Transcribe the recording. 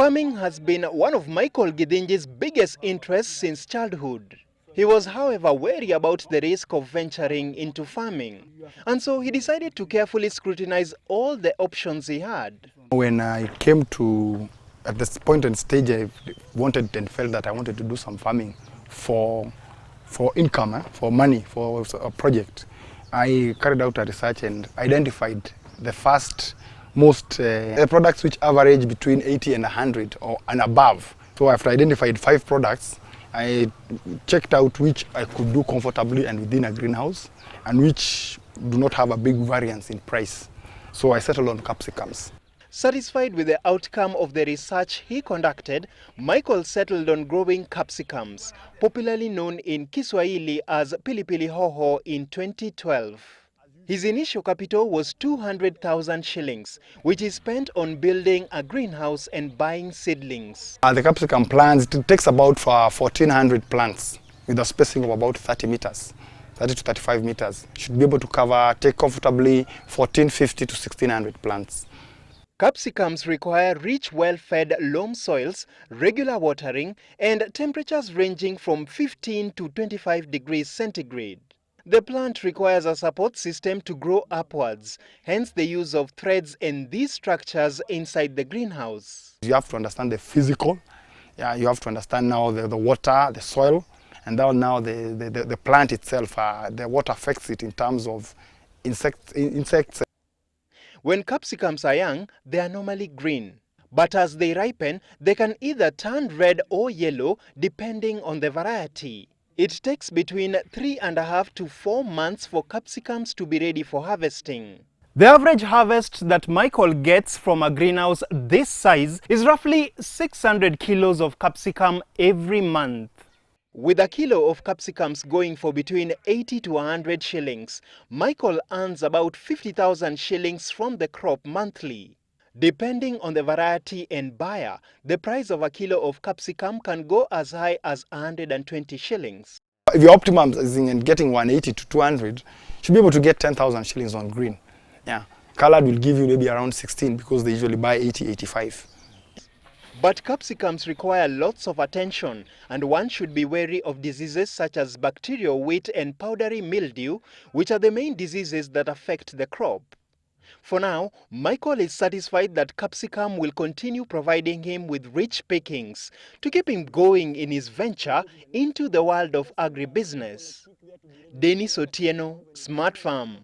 Farming has been one of Michael Gidinji's biggest interests since childhood. He was, however, wary about the risk of venturing into farming, and so he decided to carefully scrutinize all the options he had. When I came to, at this point and stage, I wanted and felt that I wanted to do some farming for income, for money, for a project. I carried out a research and identified the most products which average between 80 and 100 or and above. So after I identified 5 products, I checked out which I could do comfortably and within a greenhouse, and which do not have a big variance in price. So I settled on capsicums. Satisfied with the outcome of the research he conducted, Michael settled on growing capsicums, popularly known in Kiswahili as pilipili hoho, in 2012. His initial capital was 200,000 shillings, which he spent on building a greenhouse and buying seedlings. The capsicum plants, it takes about 1,400 plants with a spacing of about 30 meters, 30 to 35 meters. Should be able to take comfortably 1,450 to 1,600 plants. Capsicums require rich, well-fed loam soils, regular watering, and temperatures ranging from 15 to 25 degrees centigrade. The plant requires a support system to grow upwards, hence the use of threads and these structures inside the greenhouse. You have to understand the physical, you have to understand now the water, the soil, and now the plant itself, the water affects it in terms of insects. When capsicums are young, they are normally green. But as they ripen, they can either turn red or yellow depending on the variety. It takes between 3.5 to 4 months for capsicums to be ready for harvesting. The average harvest that Michael gets from a greenhouse this size is roughly 600 kilos of capsicum every month. With a kilo of capsicums going for between 80 to 100 shillings, Michael earns about 50,000 shillings from the crop monthly. Depending on the variety and buyer, the price of a kilo of capsicum can go as high as 120 shillings. If you're optimizing and getting 180 to 200, you should be able to get 10,000 shillings on green. Colored will give you maybe around 16 because they usually buy 80, 85. But capsicums require lots of attention, and one should be wary of diseases such as bacterial wilt and powdery mildew, which are the main diseases that affect the crop. For now, Michael is satisfied that capsicum will continue providing him with rich pickings to keep him going in his venture into the world of agribusiness. Dennis Otieno, Smart Farm.